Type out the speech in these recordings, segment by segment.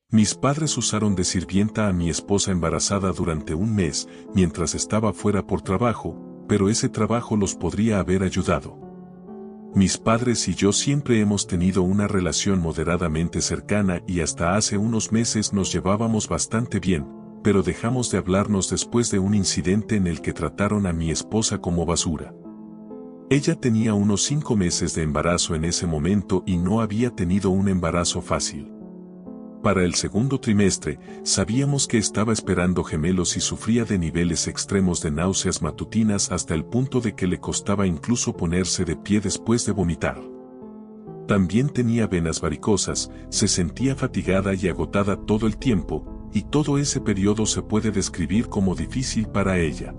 Mis padres usaron de sirvienta a mi esposa embarazada durante un mes, mientras estaba fuera por trabajo, pero ese trabajo los podría haber ayudado. Mis padres y yo siempre hemos tenido una relación moderadamente cercana y hasta hace unos meses nos llevábamos bastante bien, pero dejamos de hablarnos después de un incidente en el que trataron a mi esposa como basura. Ella tenía unos 5 meses de embarazo en ese momento y no había tenido un embarazo fácil. Para el segundo trimestre, sabíamos que estaba esperando gemelos y sufría de niveles extremos de náuseas matutinas hasta el punto de que le costaba incluso ponerse de pie después de vomitar. También tenía venas varicosas, se sentía fatigada y agotada todo el tiempo, y todo ese periodo se puede describir como difícil para ella.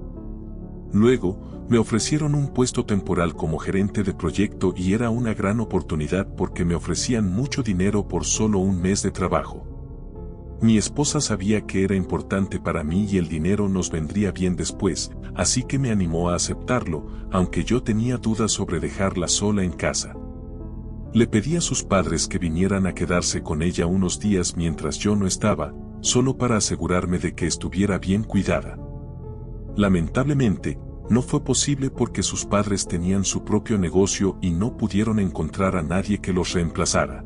Luego, me ofrecieron un puesto temporal como gerente de proyecto y era una gran oportunidad porque me ofrecían mucho dinero por solo un mes de trabajo. Mi esposa sabía que era importante para mí y el dinero nos vendría bien después, así que me animó a aceptarlo, aunque yo tenía dudas sobre dejarla sola en casa. Le pedí a sus padres que vinieran a quedarse con ella unos días mientras yo no estaba, solo para asegurarme de que estuviera bien cuidada. Lamentablemente, no fue posible porque sus padres tenían su propio negocio y no pudieron encontrar a nadie que los reemplazara.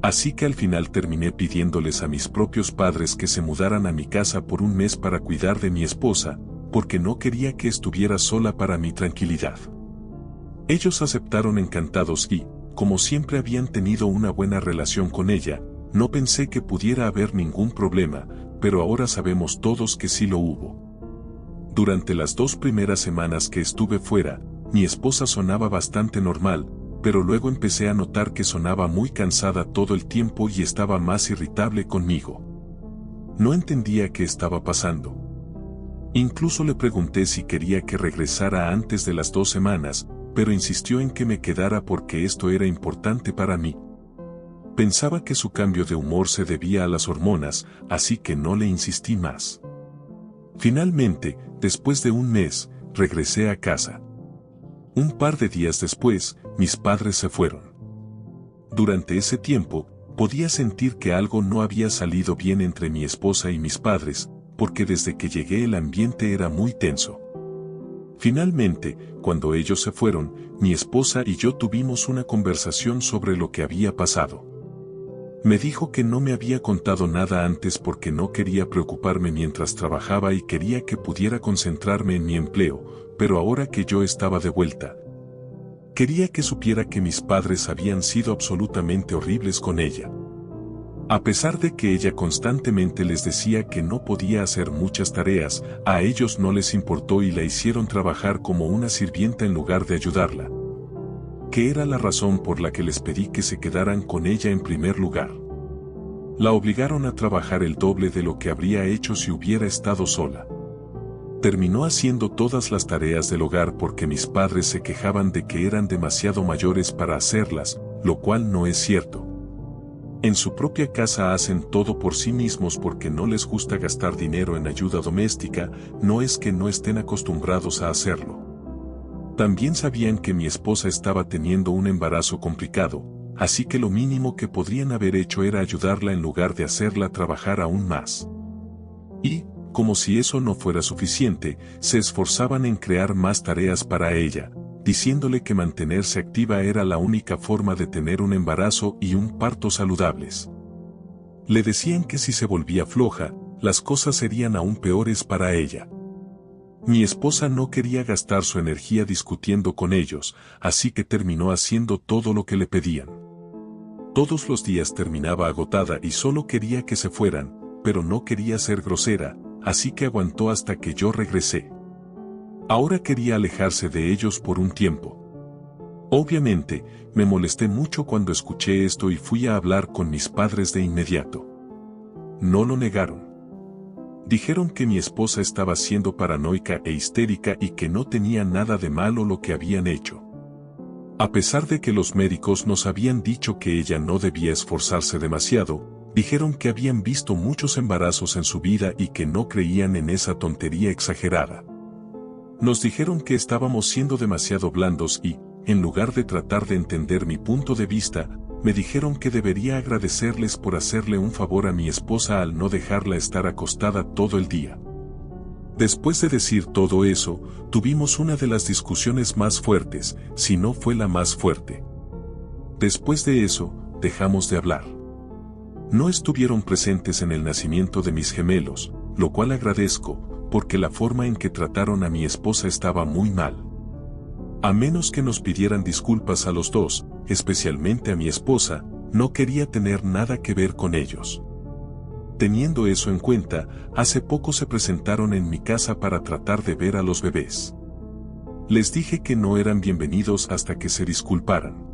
Así que al final terminé pidiéndoles a mis propios padres que se mudaran a mi casa por un mes para cuidar de mi esposa, porque no quería que estuviera sola para mi tranquilidad. Ellos aceptaron encantados y, como siempre habían tenido una buena relación con ella, no pensé que pudiera haber ningún problema, pero ahora sabemos todos que sí lo hubo. Durante las 2 primeras semanas que estuve fuera, mi esposa sonaba bastante normal, pero luego empecé a notar que sonaba muy cansada todo el tiempo y estaba más irritable conmigo. No entendía qué estaba pasando. Incluso le pregunté si quería que regresara antes de las 2 semanas, pero insistió en que me quedara porque esto era importante para mí. Pensaba que su cambio de humor se debía a las hormonas, así que no le insistí más. Finalmente, después de un mes, regresé a casa. Un par de días después, mis padres se fueron. Durante ese tiempo, podía sentir que algo no había salido bien entre mi esposa y mis padres, porque desde que llegué el ambiente era muy tenso. Finalmente, cuando ellos se fueron, mi esposa y yo tuvimos una conversación sobre lo que había pasado. Me dijo que no me había contado nada antes porque no quería preocuparme mientras trabajaba y quería que pudiera concentrarme en mi empleo, pero ahora que yo estaba de vuelta, quería que supiera que mis padres habían sido absolutamente horribles con ella. A pesar de que ella constantemente les decía que no podía hacer muchas tareas, a ellos no les importó y la hicieron trabajar como una sirvienta en lugar de ayudarla. Que era la razón por la que les pedí que se quedaran con ella en primer lugar. La obligaron a trabajar el doble de lo que habría hecho si hubiera estado sola. Terminó haciendo todas las tareas del hogar porque mis padres se quejaban de que eran demasiado mayores para hacerlas, lo cual no es cierto. En su propia casa hacen todo por sí mismos porque no les gusta gastar dinero en ayuda doméstica, no es que no estén acostumbrados a hacerlo. También sabían que mi esposa estaba teniendo un embarazo complicado, así que lo mínimo que podrían haber hecho era ayudarla en lugar de hacerla trabajar aún más. Y, como si eso no fuera suficiente, se esforzaban en crear más tareas para ella, diciéndole que mantenerse activa era la única forma de tener un embarazo y un parto saludables. Le decían que si se volvía floja, las cosas serían aún peores para ella. Mi esposa no quería gastar su energía discutiendo con ellos, así que terminó haciendo todo lo que le pedían. Todos los días terminaba agotada y solo quería que se fueran, pero no quería ser grosera, así que aguantó hasta que yo regresé. Ahora quería alejarse de ellos por un tiempo. Obviamente, me molesté mucho cuando escuché esto y fui a hablar con mis padres de inmediato. No lo negaron. Dijeron que mi esposa estaba siendo paranoica e histérica y que no tenía nada de malo lo que habían hecho. A pesar de que los médicos nos habían dicho que ella no debía esforzarse demasiado, dijeron que habían visto muchos embarazos en su vida y que no creían en esa tontería exagerada. Nos dijeron que estábamos siendo demasiado blandos y, en lugar de tratar de entender mi punto de vista, me dijeron que debería agradecerles por hacerle un favor a mi esposa al no dejarla estar acostada todo el día. Después de decir todo eso, tuvimos una de las discusiones más fuertes, si no fue la más fuerte. Después de eso, dejamos de hablar. No estuvieron presentes en el nacimiento de mis gemelos, lo cual agradezco, porque la forma en que trataron a mi esposa estaba muy mal. A menos que nos pidieran disculpas a los dos, especialmente a mi esposa, no quería tener nada que ver con ellos. Teniendo eso en cuenta, hace poco se presentaron en mi casa para tratar de ver a los bebés. Les dije que no eran bienvenidos hasta que se disculparan.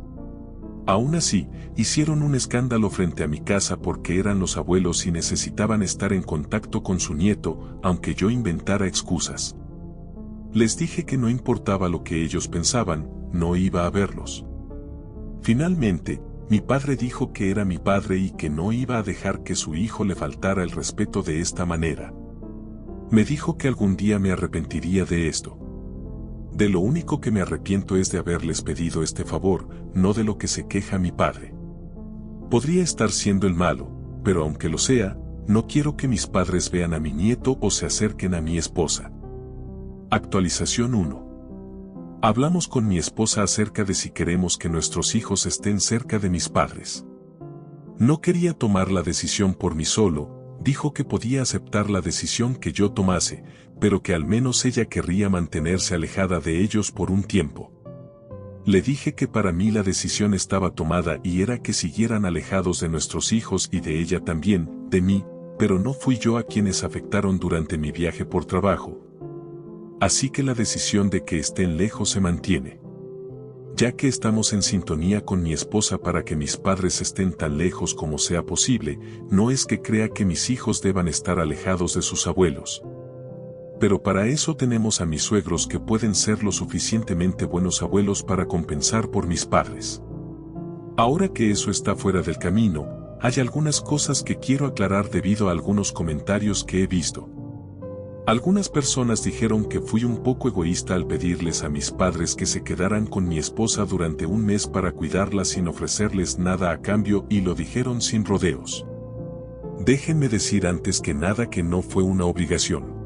Aún así, hicieron un escándalo frente a mi casa porque eran los abuelos y necesitaban estar en contacto con su nieto, aunque yo inventara excusas. Les dije que no importaba lo que ellos pensaban, no iba a verlos. Finalmente, mi padre dijo que era mi padre y que no iba a dejar que su hijo le faltara el respeto de esta manera. Me dijo que algún día me arrepentiría de esto. De lo único que me arrepiento es de haberles pedido este favor, no de lo que se queja mi padre. Podría estar siendo el malo, pero aunque lo sea, no quiero que mis padres vean a mi nieto o se acerquen a mi esposa. Actualización 1. Hablamos con mi esposa acerca de si queremos que nuestros hijos estén cerca de mis padres. No quería tomar la decisión por mí solo, dijo que podía aceptar la decisión que yo tomase, pero que al menos ella querría mantenerse alejada de ellos por un tiempo. Le dije que para mí la decisión estaba tomada y era que siguieran alejados de nuestros hijos y de ella también, de mí, pero no fui yo a quienes afectaron durante mi viaje por trabajo. Así que la decisión de que estén lejos se mantiene. Ya que estamos en sintonía con mi esposa para que mis padres estén tan lejos como sea posible, no es que crea que mis hijos deban estar alejados de sus abuelos. Pero para eso tenemos a mis suegros que pueden ser lo suficientemente buenos abuelos para compensar por mis padres. Ahora que eso está fuera del camino, hay algunas cosas que quiero aclarar debido a algunos comentarios que he visto. Algunas personas dijeron que fui un poco egoísta al pedirles a mis padres que se quedaran con mi esposa durante un mes para cuidarla sin ofrecerles nada a cambio y lo dijeron sin rodeos. Déjenme decir antes que nada que no fue una obligación.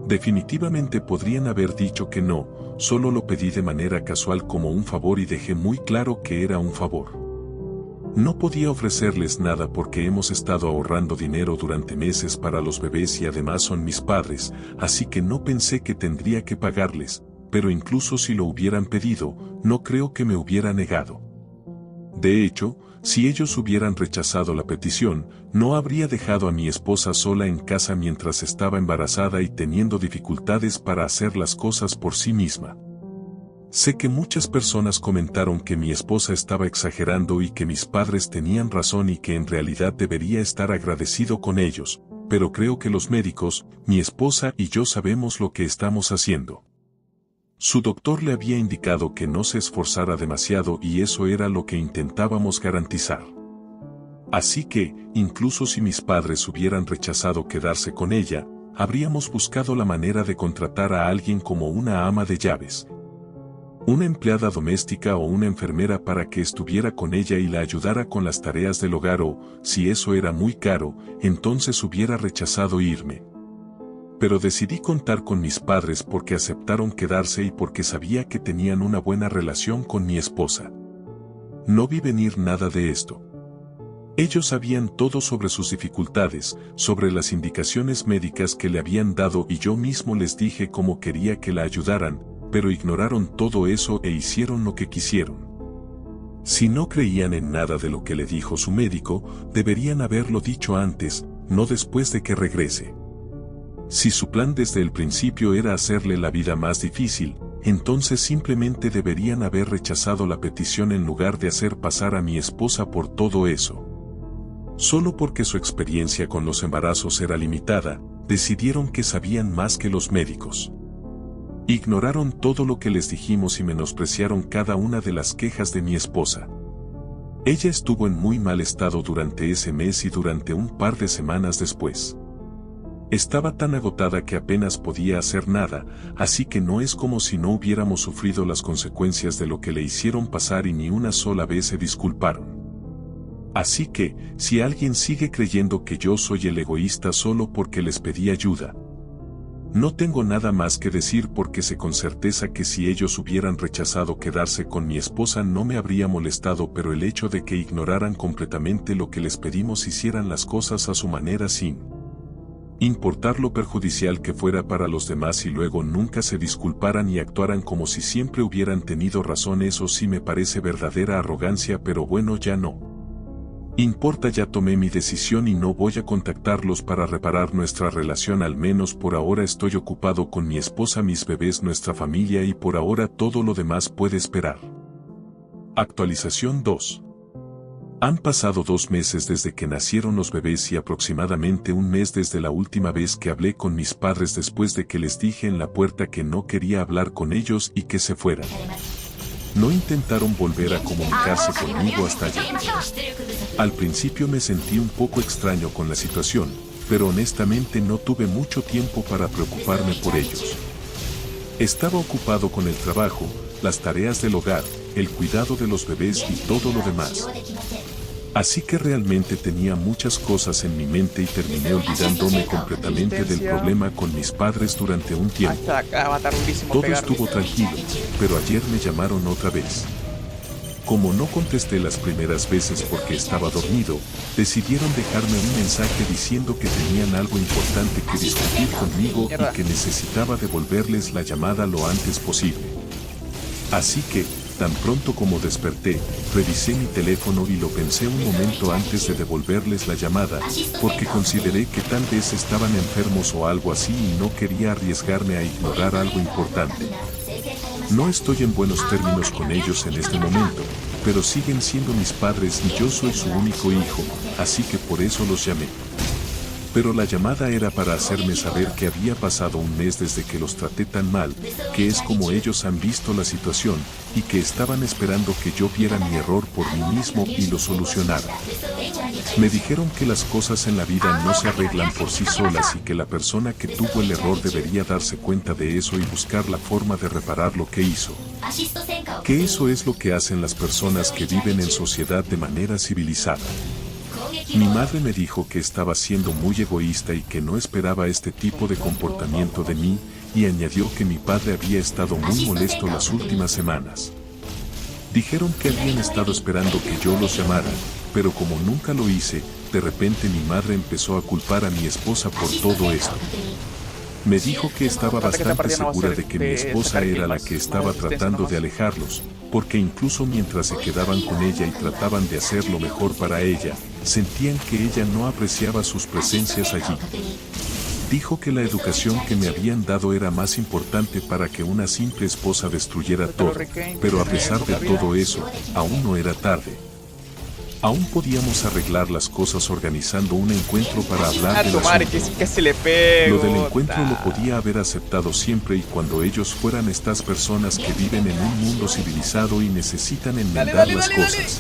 Definitivamente podrían haber dicho que no, solo lo pedí de manera casual como un favor y dejé muy claro que era un favor. No podía ofrecerles nada porque hemos estado ahorrando dinero durante meses para los bebés y además son mis padres, así que no pensé que tendría que pagarles, pero incluso si lo hubieran pedido, no creo que me hubiera negado. De hecho, si ellos hubieran rechazado la petición, no habría dejado a mi esposa sola en casa mientras estaba embarazada y teniendo dificultades para hacer las cosas por sí misma. Sé que muchas personas comentaron que mi esposa estaba exagerando y que mis padres tenían razón y que en realidad debería estar agradecido con ellos, pero creo que los médicos, mi esposa y yo sabemos lo que estamos haciendo. Su doctor le había indicado que no se esforzara demasiado y eso era lo que intentábamos garantizar. Así que, incluso si mis padres hubieran rechazado quedarse con ella, habríamos buscado la manera de contratar a alguien como una ama de llaves, una empleada doméstica o una enfermera para que estuviera con ella y la ayudara con las tareas del hogar o, si eso era muy caro, entonces hubiera rechazado irme. Pero decidí contar con mis padres porque aceptaron quedarse y porque sabía que tenían una buena relación con mi esposa. No vi venir nada de esto. Ellos sabían todo sobre sus dificultades, sobre las indicaciones médicas que le habían dado y yo mismo les dije cómo quería que la ayudaran, pero ignoraron todo eso e hicieron lo que quisieron. Si no creían en nada de lo que le dijo su médico, deberían haberlo dicho antes, no después de que regrese. Si su plan desde el principio era hacerle la vida más difícil, entonces simplemente deberían haber rechazado la petición en lugar de hacer pasar a mi esposa por todo eso. Solo porque su experiencia con los embarazos era limitada, decidieron que sabían más que los médicos. Ignoraron todo lo que les dijimos y menospreciaron cada una de las quejas de mi esposa. Ella estuvo en muy mal estado durante ese mes y durante un par de semanas después. Estaba tan agotada que apenas podía hacer nada, así que no es como si no hubiéramos sufrido las consecuencias de lo que le hicieron pasar y ni una sola vez se disculparon. Así que, si alguien sigue creyendo que yo soy el egoísta solo porque les pedí ayuda, no tengo nada más que decir porque sé con certeza que si ellos hubieran rechazado quedarse con mi esposa no me habría molestado, pero el hecho de que ignoraran completamente lo que les pedimos, hicieran las cosas a su manera sin importar lo perjudicial que fuera para los demás y luego nunca se disculparan y actuaran como si siempre hubieran tenido razón, eso sí me parece verdadera arrogancia, pero bueno, ya no importa, ya tomé mi decisión y no voy a contactarlos para reparar nuestra relación, al menos por ahora. Estoy ocupado con mi esposa, mis bebés, nuestra familia y por ahora todo lo demás puede esperar. Actualización 2. Han pasado 2 meses desde que nacieron los bebés y aproximadamente un mes desde la última vez que hablé con mis padres después de que les dije en la puerta que no quería hablar con ellos y que se fueran. No intentaron volver a comunicarse conmigo hasta ayer. Al principio me sentí un poco extraño con la situación, pero honestamente no tuve mucho tiempo para preocuparme por ellos. Estaba ocupado con el trabajo, las tareas del hogar, el cuidado de los bebés y todo lo demás. Así que realmente tenía muchas cosas en mi mente y terminé olvidándome completamente del problema con mis padres durante un tiempo. Todo estuvo tranquilo, pero ayer me llamaron otra vez. Como no contesté las primeras veces porque estaba dormido, decidieron dejarme un mensaje diciendo que tenían algo importante que discutir conmigo y que necesitaba devolverles la llamada lo antes posible. Así que, tan pronto como desperté, revisé mi teléfono y lo pensé un momento antes de devolverles la llamada, porque consideré que tal vez estaban enfermos o algo así y no quería arriesgarme a ignorar algo importante. No estoy en buenos términos con ellos en este momento, pero siguen siendo mis padres y yo soy su único hijo, así que por eso los llamé. Pero la llamada era para hacerme saber que había pasado un mes desde que los traté tan mal, que es como ellos han visto la situación, y que estaban esperando que yo viera mi error por mí mismo y lo solucionara. Me dijeron que las cosas en la vida no se arreglan por sí solas y que la persona que tuvo el error debería darse cuenta de eso y buscar la forma de reparar lo que hizo. Que eso es lo que hacen las personas que viven en sociedad de manera civilizada. Mi madre me dijo que estaba siendo muy egoísta y que no esperaba este tipo de comportamiento de mí, y añadió que mi padre había estado muy molesto las últimas semanas. Dijeron que habían estado esperando que yo los llamara, pero como nunca lo hice, de repente mi madre empezó a culpar a mi esposa por todo esto. Me dijo que estaba bastante segura de que mi esposa era la que estaba tratando de alejarlos, porque incluso mientras se quedaban con ella y trataban de hacer lo mejor para ella, sentían que ella no apreciaba sus presencias allí. Dijo que la educación que me habían dado era más importante para que una simple esposa destruyera todo, pero a pesar de todo eso, aún no era tarde. Aún podíamos arreglar las cosas organizando un encuentro para hablar del asunto. Lo del encuentro lo podía haber aceptado siempre y cuando ellos fueran estas personas que viven en un mundo civilizado y necesitan enmendar las cosas.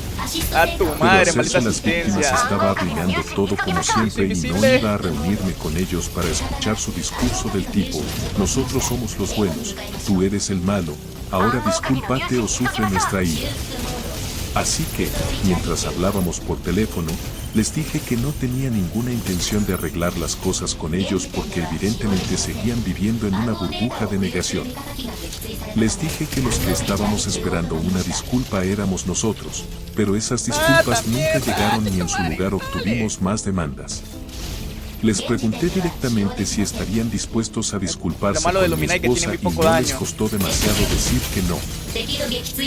Pero hacerse las víctimas estaba arruinando todo como siempre y no iba a reunirme con ellos para escuchar su discurso del tipo: nosotros somos los buenos, tú eres el malo, ahora discúlpate o sufre nuestra ira. Así que, mientras hablábamos por teléfono, les dije que no tenía ninguna intención de arreglar las cosas con ellos porque evidentemente seguían viviendo en una burbuja de negación. Les dije que los que estábamos esperando una disculpa éramos nosotros, pero esas disculpas nunca llegaron y en su lugar obtuvimos más demandas. Les pregunté directamente si estarían dispuestos a disculparse con mi esposa y no les costó demasiado decir que no.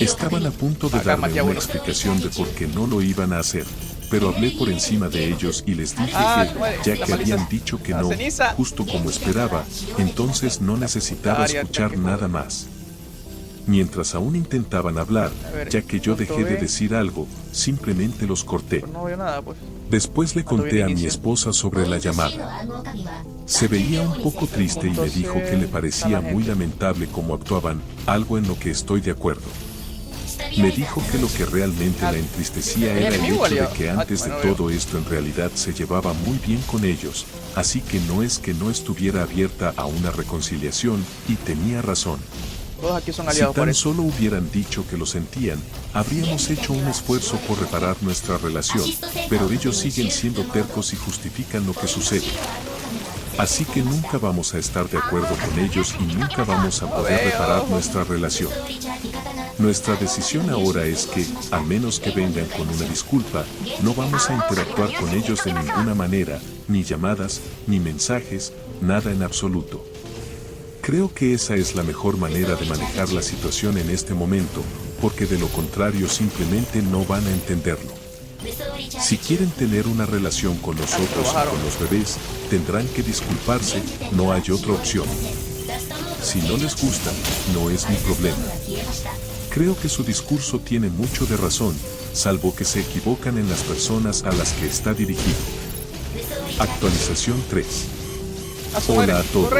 Estaban a punto de darme una explicación de por qué no lo iban a hacer, pero hablé por encima de ellos y les dije que, ya que habían dicho que no, justo como esperaba, entonces no necesitaba escuchar nada más. Mientras aún intentaban hablar, ya que yo dejé de decir algo, simplemente los corté. Después le conté a mi esposa sobre la llamada. Se veía un poco triste y me dijo que le parecía muy lamentable cómo actuaban, algo en lo que estoy de acuerdo. Me dijo que lo que realmente la entristecía era el hecho de que antes de todo esto en realidad se llevaba muy bien con ellos, así que no es que no estuviera abierta a una reconciliación, y tenía razón. Todos aquí son Si aliados por tan eso. solo hubieran dicho que lo sentían, habríamos hecho un esfuerzo por reparar nuestra relación, pero ellos siguen siendo tercos y justifican lo que sucede. Así que nunca vamos a estar de acuerdo con ellos y nunca vamos a poder reparar nuestra relación. Nuestra decisión ahora es que, a menos que vengan con una disculpa, no vamos a interactuar con ellos de ninguna manera, ni llamadas, ni mensajes, nada en absoluto. Creo que esa es la mejor manera de manejar la situación en este momento, porque de lo contrario simplemente no van a entenderlo. Si quieren tener una relación con nosotros y con los bebés, tendrán que disculparse, no hay otra opción. Si no les gusta, no es mi problema. Creo que su discurso tiene mucho de razón, salvo que se equivocan en las personas a las que está dirigido. Actualización 3. Hola a todos.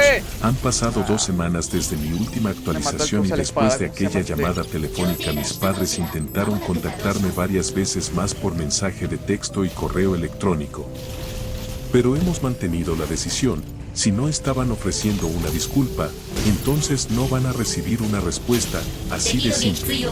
Han pasado 2 semanas desde mi última actualización y después de aquella llamada telefónica mis padres intentaron contactarme varias veces más por mensaje de texto y correo electrónico. Pero hemos mantenido la decisión. Si no estaban ofreciendo una disculpa, entonces no van a recibir una respuesta, así de simple.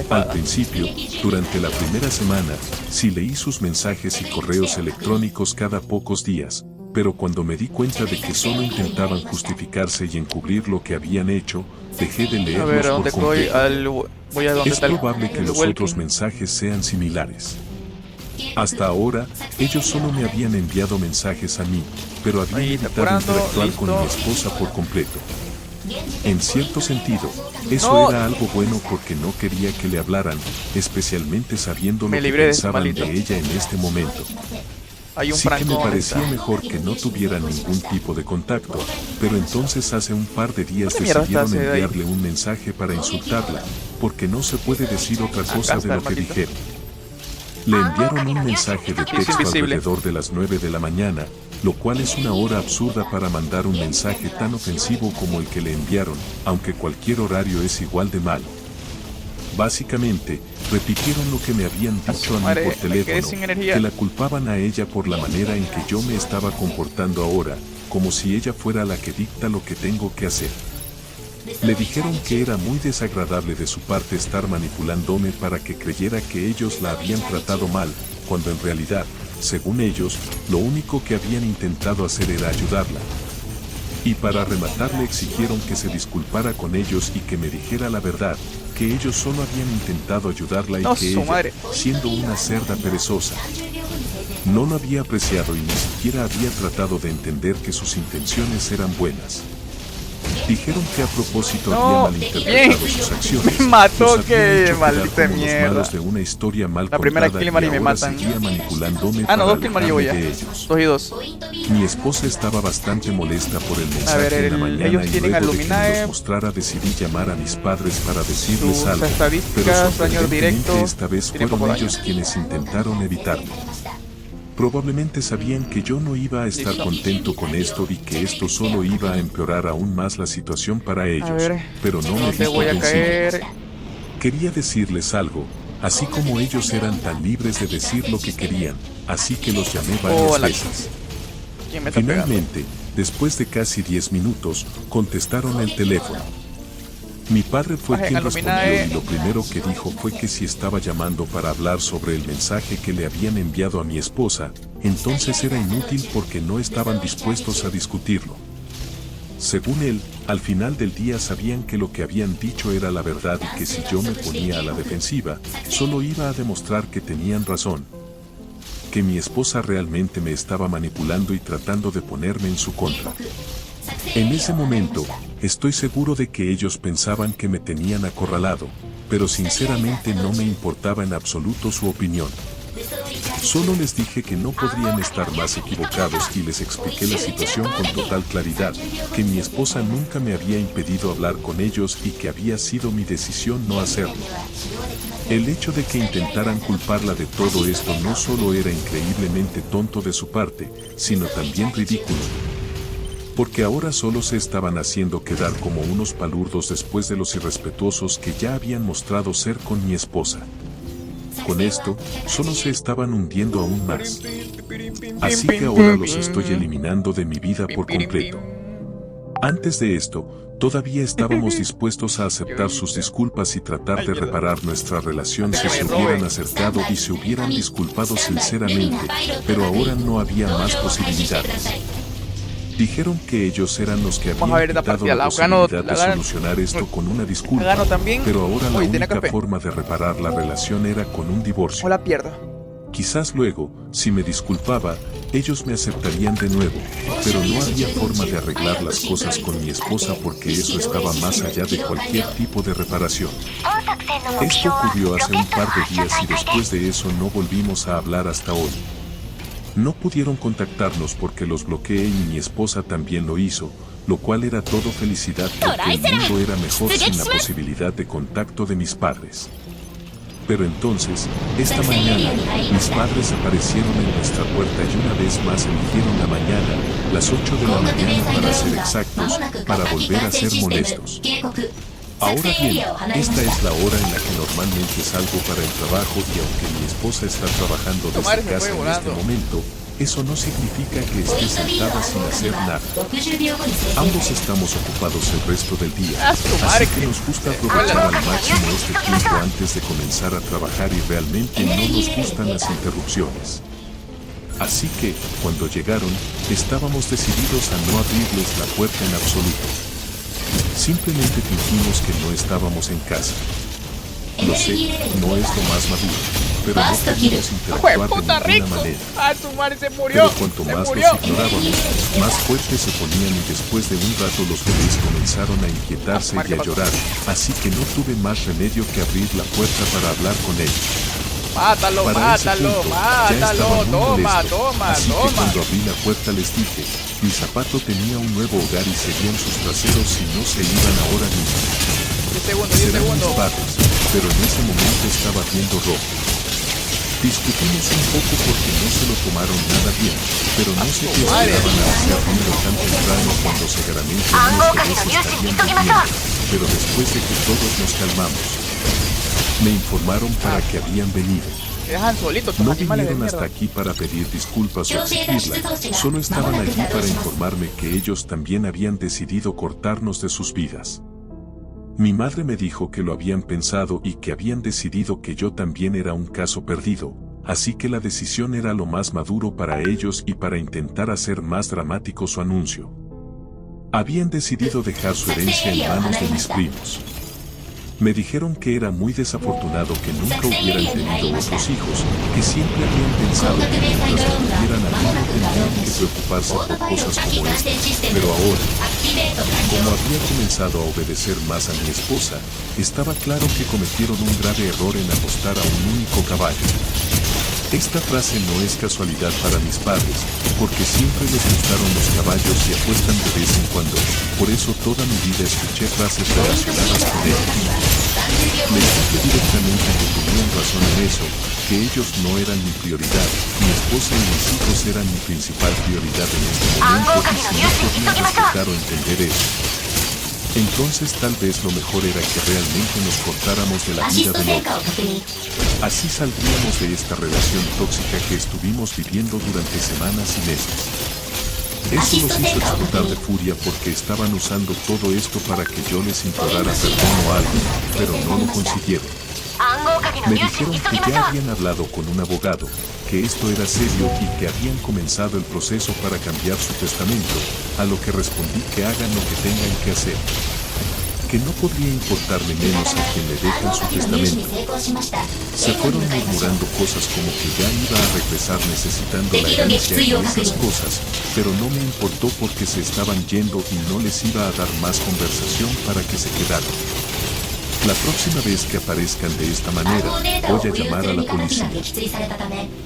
Al principio, durante la primera semana, sí leí sus mensajes y correos electrónicos cada pocos días, pero cuando me di cuenta de que solo intentaban justificarse y encubrir lo que habían hecho, dejé de leerlos por completo. Es probable que los otros mensajes sean similares. Hasta ahora, ellos solo me habían enviado mensajes a mí, pero habían evitado interactuar con mi esposa por completo. En cierto sentido, eso era algo bueno porque no quería que le hablaran, especialmente sabiendo lo que pensaban de ella en este momento. Sí que me parecía mejor que no tuviera ningún tipo de contacto, pero entonces hace un par de días decidieron enviarle un mensaje para insultarla, porque no se puede decir otra cosa de lo que dijeron. Le enviaron un mensaje de texto alrededor de las 9 de la mañana, lo cual es una hora absurda para mandar un mensaje tan ofensivo como el que le enviaron, aunque cualquier horario es igual de malo. Básicamente, repitieron lo que me habían dicho a mí por teléfono, que la culpaban a ella por la manera en que yo me estaba comportando ahora, como si ella fuera la que dicta lo que tengo que hacer. Le dijeron que era muy desagradable de su parte estar manipulándome para que creyera que ellos la habían tratado mal, cuando en realidad, según ellos, lo único que habían intentado hacer era ayudarla. Y para rematar le exigieron que se disculpara con ellos y que me dijera la verdad, que ellos solo habían intentado ayudarla y que ella, siendo una cerda perezosa, no lo había apreciado y ni siquiera había tratado de entender que sus intenciones eran buenas. Dijeron que a propósito había malinterpretado sus acciones. Me mató, que maldita mierda. De una historia mal la primera Kilmar y me matan. No, 2 Kilmar llevo ya. 2 y 2. Mi esposa estaba bastante molesta por el mensaje en la mañana ellos y tienen luego de que Luminae, me los mostrara decidí llamar a mis padres para decirles sus algo. estadísticas, daños directos. Esta vez fueron ellos quienes intentaron evitarlo. Probablemente sabían que yo no iba a estar contento con esto y que esto solo iba a empeorar aún más la situación para ellos, pero no me di por vencido. Quería decirles algo, así como ellos eran tan libres de decir lo que querían, así que los llamé varias veces. Finalmente, después de casi 10 minutos, contestaron el teléfono. Mi padre fue quien respondió y lo primero que dijo fue que si estaba llamando para hablar sobre el mensaje que le habían enviado a mi esposa, entonces era inútil porque no estaban dispuestos a discutirlo. Según él, al final del día sabían que lo que habían dicho era la verdad y que si yo me ponía a la defensiva, solo iba a demostrar que tenían razón. Que mi esposa realmente me estaba manipulando y tratando de ponerme en su contra. En ese momento, estoy seguro de que ellos pensaban que me tenían acorralado, pero sinceramente no me importaba en absoluto su opinión. Solo les dije que no podrían estar más equivocados y les expliqué la situación con total claridad, que mi esposa nunca me había impedido hablar con ellos y que había sido mi decisión no hacerlo. El hecho de que intentaran culparla de todo esto no solo era increíblemente tonto de su parte, sino también ridículo. Porque ahora solo se estaban haciendo quedar como unos palurdos después de los irrespetuosos que ya habían mostrado ser con mi esposa. Con esto, solo se estaban hundiendo aún más. Así que ahora los estoy eliminando de mi vida por completo. Antes de esto, todavía estábamos dispuestos a aceptar sus disculpas y tratar de reparar nuestra relación si se hubieran acercado y se hubieran disculpado sinceramente, pero ahora no había más posibilidades. Dijeron que ellos eran los que habían quitado la posibilidad de solucionar esto con una disculpa, pero ahora la única forma de reparar la relación era con un divorcio. O la pierdo. Quizás luego, si me disculpaba, ellos me aceptarían de nuevo, pero no había forma de arreglar las cosas con mi esposa porque eso estaba más allá de cualquier tipo de reparación. Esto ocurrió hace un par de días y después de eso no volvimos a hablar hasta hoy. No pudieron contactarnos porque los bloqueé y mi esposa también lo hizo, lo cual era todo felicidad porque el mundo era mejor sin la posibilidad de contacto de mis padres. Pero entonces, esta mañana, mis padres aparecieron en nuestra puerta y una vez más eligieron la mañana, las 8 de la mañana para ser exactos, para volver a ser molestos. Ahora bien, esta es la hora en la que normalmente salgo para el trabajo y aunque mi esposa está trabajando desde casa en este momento, eso no significa que esté sentada sin hacer nada. Ambos estamos ocupados el resto del día, así que nos gusta aprovechar al máximo este tiempo antes de comenzar a trabajar y realmente no nos gustan las interrupciones. Así que, cuando llegaron, estábamos decididos a no abrirles la puerta en absoluto. Simplemente fingimos que no estábamos en casa. Lo sé, no es lo más maduro, pero no podíamos interactuar de ninguna manera. Pero cuanto más los ignorábamos, más fuertes se ponían y después de un rato los bebés comenzaron a inquietarse y a llorar, así que no tuve más remedio que abrir la puerta para hablar con ellos. Mátalo, mátalo, mátalo, toma, así que cuando abrí la puerta les dije, mi zapato tenía un nuevo hogar y serían sus traseros y no se iban ahora mismo. 10 segundos. Mis padres, pero en ese momento estaba viendo rojo. Discutimos un poco porque no se lo tomaron nada bien, pero no sé qué esperaban a hacer ruido tan temprano cuando seguramente los bebés estarían durmiendo, pero después de que todos nos calmamos, me informaron para que habían venido. No vinieron hasta aquí para pedir disculpas o exigirlas, solo estaban allí para informarme que ellos también habían decidido cortarnos de sus vidas. Mi madre me dijo que lo habían pensado y que habían decidido que yo también era un caso perdido, así que la decisión era lo más maduro para ellos y para intentar hacer más dramático su anuncio. Habían decidido dejar su herencia en manos de mis primos. Me dijeron que era muy desafortunado que nunca hubieran tenido otros hijos, que siempre habían pensado que mientras lo tuvieran a mí no tendrían que preocuparse por cosas como esta. Pero ahora, como había comenzado a obedecer más a mi esposa, estaba claro que cometieron un grave error en apostar a un único caballo. Esta frase no es casualidad para mis padres, porque siempre les gustaron los caballos y apuestan de vez en cuando, por eso toda mi vida escuché frases relacionadas con ellos. Les dije directamente que tenían razón en eso, que ellos no eran mi prioridad, mi esposa y mis hijos eran mi principal prioridad en este momento y si no podían respetar o entender eso, entonces tal vez lo mejor era que realmente nos cortáramos de la vida del otro. Así saldríamos de esta relación tóxica que estuvimos viviendo durante semanas y meses. Eso los hizo explotar de furia porque estaban usando todo esto para que yo les implorara perdón o algo, pero no lo consiguieron. Me dijeron que ya habían hablado con un abogado, que esto era serio y que habían comenzado el proceso para cambiar su testamento, a lo que respondí que hagan lo que tengan que hacer. Que no podría importarme menos a quien le dejen su testamento. Se fueron murmurando cosas como que ya iba a regresar necesitando la herencia y esas cosas, pero no me importó porque se estaban yendo y no les iba a dar más conversación para que se quedaran. La próxima vez que aparezcan de esta manera, voy a llamar a la policía.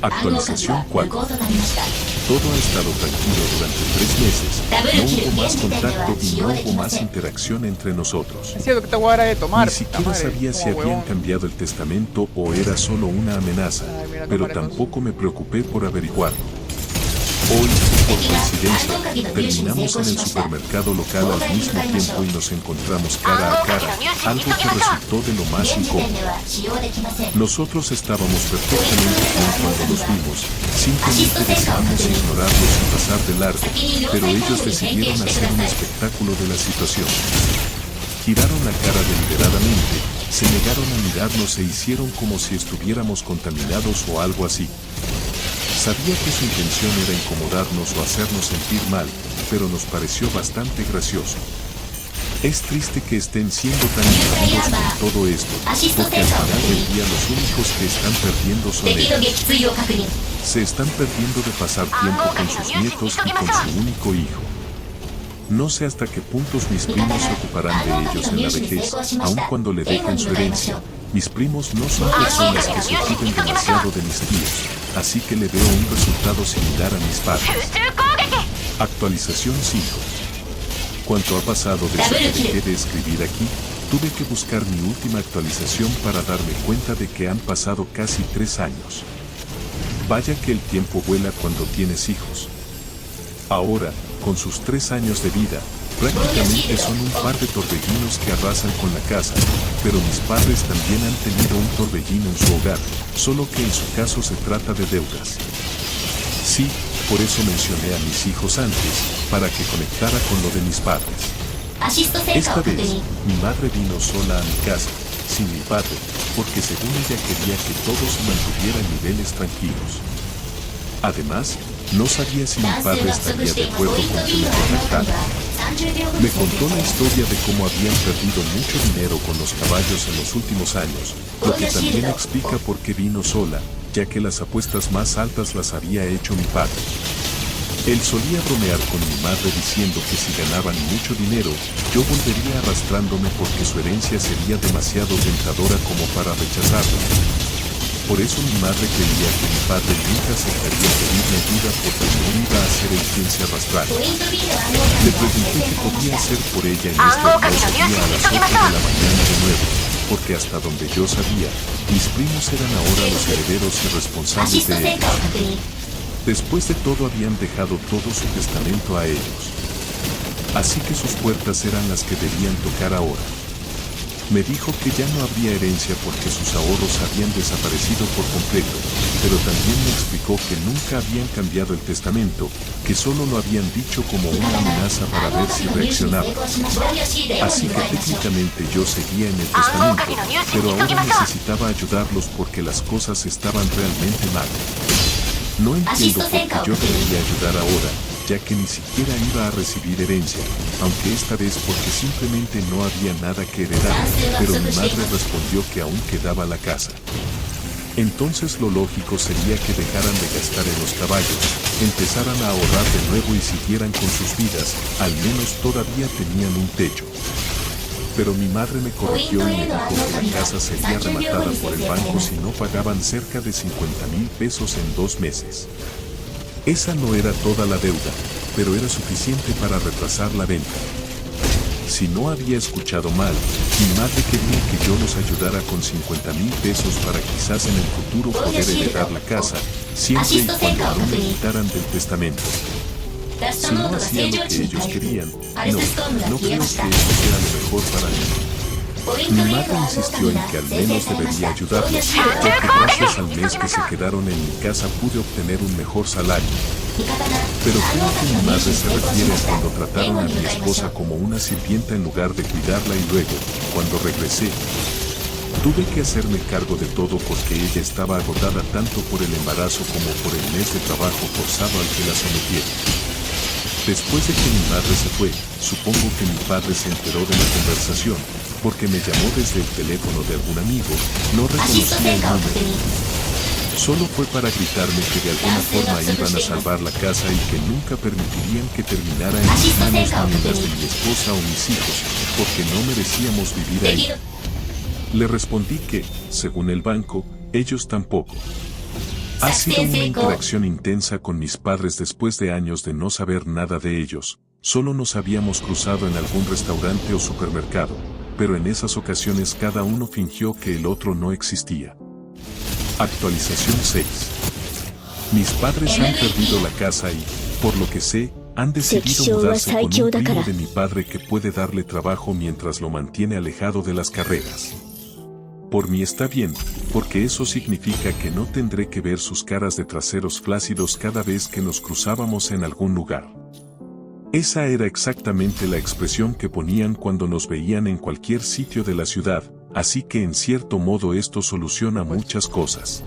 Actualización 4. Todo ha estado tranquilo durante 3 meses. No hubo más contacto y no hubo más interacción entre nosotros. Es cierto que te voy a dar de tomar. Ni siquiera sabía si habían cambiado el testamento o era solo una amenaza, pero tampoco me preocupé por averiguarlo. Hoy, Por coincidencia, terminamos en el supermercado local al mismo tiempo y nos encontramos cara a cara, algo que resultó de lo más incómodo. Nosotros estábamos perfectamente bien cuando los vimos, simplemente decidimos ignorarlos y pasar de largo, pero ellos decidieron hacer un espectáculo de la situación. Giraron la cara deliberadamente, se negaron a mirarnos e hicieron como si estuviéramos contaminados o algo así. Sabía que su intención era incomodarnos o hacernos sentir mal, pero nos pareció bastante gracioso. Es triste que estén siendo tan invadidos con todo esto, porque al final del día los únicos que están perdiendo son ellos. Se están perdiendo de pasar tiempo con sus nietos y con su único hijo. No sé hasta qué puntos mis primos se ocuparán de ellos en la vejez, aun cuando le dejen su herencia. Mis primos no son personas que se ocupen demasiado de mis tíos, así que le veo un resultado similar a mis padres. Actualización 5. ¿Cuánto ha pasado desde que dejé de escribir aquí? Tuve que buscar mi última actualización para darme cuenta de que han pasado casi 3 años. Vaya que el tiempo vuela cuando tienes hijos. Ahora, con sus 3 años de vida, prácticamente son un par de torbellinos que arrasan con la casa, pero mis padres también han tenido un torbellino en su hogar, solo que en su caso se trata de deudas. Sí, por eso mencioné a mis hijos antes, para que conectara con lo de mis padres. Esta vez, mi madre vino sola a mi casa, sin mi padre, porque según ella quería que todo se mantuviera en niveles tranquilos. Además, no sabía si mi padre estaría de acuerdo con que me contactara. Me contó la historia de cómo habían perdido mucho dinero con los caballos en los últimos años, lo que también explica por qué vino sola, ya que las apuestas más altas las había hecho mi padre. Él solía bromear con mi madre diciendo que si ganaban mucho dinero, yo volvería arrastrándome porque su herencia sería demasiado tentadora como para rechazarla. Por eso mi madre creía que mi padre nunca aceptaría pedirme ayuda porque no iba a ser el quien se arrastrara. Le pregunté qué podía hacer por ella en este hermoso día a las 8 de la mañana de nuevo, porque hasta donde yo sabía, mis primos eran ahora los herederos y responsables de ellos. Después de todo habían dejado todo su testamento a ellos. Así que sus puertas eran las que debían tocar ahora. Me dijo que ya no habría herencia porque sus ahorros habían desaparecido por completo, pero también me explicó que nunca habían cambiado el testamento, que solo lo habían dicho como una amenaza para ver si reaccionaba. Así que técnicamente yo seguía en el testamento, pero ahora necesitaba ayudarlos porque las cosas estaban realmente mal. No entiendo por qué yo debería ayudar ahora, ya que ni siquiera iba a recibir herencia, aunque esta vez porque simplemente no había nada que heredar, pero mi madre respondió que aún quedaba la casa. Entonces lo lógico sería que dejaran de gastar en los caballos, empezaran a ahorrar de nuevo y siguieran con sus vidas, al menos todavía tenían un techo. Pero mi madre me corrigió y me dijo que la casa sería rematada por el banco si no pagaban cerca de 50,000 pesos en 2 meses. Esa no era toda la deuda, pero era suficiente para retrasar la venta. Si no había escuchado mal, mi madre quería que yo los ayudara con 50,000 pesos para quizás en el futuro poder heredar la casa, siempre y cuando no me quitaran del testamento. Si no hacía lo que ellos querían, no creo que eso sea lo mejor para mí. Mi madre insistió en que al menos debería ayudarlos, ya que gracias al mes que se quedaron en mi casa pude obtener un mejor salario. Pero creo que mi madre se refiere a cuando trataron a mi esposa como una sirvienta en lugar de cuidarla y luego, cuando regresé, tuve que hacerme cargo de todo porque ella estaba agotada tanto por el embarazo como por el mes de trabajo forzado al que la sometieron. Después de que mi madre se fue, supongo que mi padre se enteró de la conversación, porque me llamó desde el teléfono de algún amigo, no reconocía el número. Solo fue para gritarme que de alguna forma iban a salvar la casa y que nunca permitirían que terminara en mis manos ni en las de mi esposa o mis hijos, porque no merecíamos vivir ahí. Le respondí que, según el banco, ellos tampoco. Ha sido una interacción intensa con mis padres después de años de no saber nada de ellos. Solo nos habíamos cruzado en algún restaurante o supermercado, pero en esas ocasiones cada uno fingió que el otro no existía. Actualización 6. Mis padres han perdido la casa y, Por lo que sé, han decidido mudarse con un primo de mi padre que puede darle trabajo mientras lo mantiene alejado de las carreras. Por mí está bien, porque eso significa que no tendré que ver sus caras de traseros flácidos cada vez que nos cruzábamos en algún lugar. Esa era exactamente la expresión que ponían cuando nos veían en cualquier sitio de la ciudad, así que en cierto modo esto soluciona muchas cosas.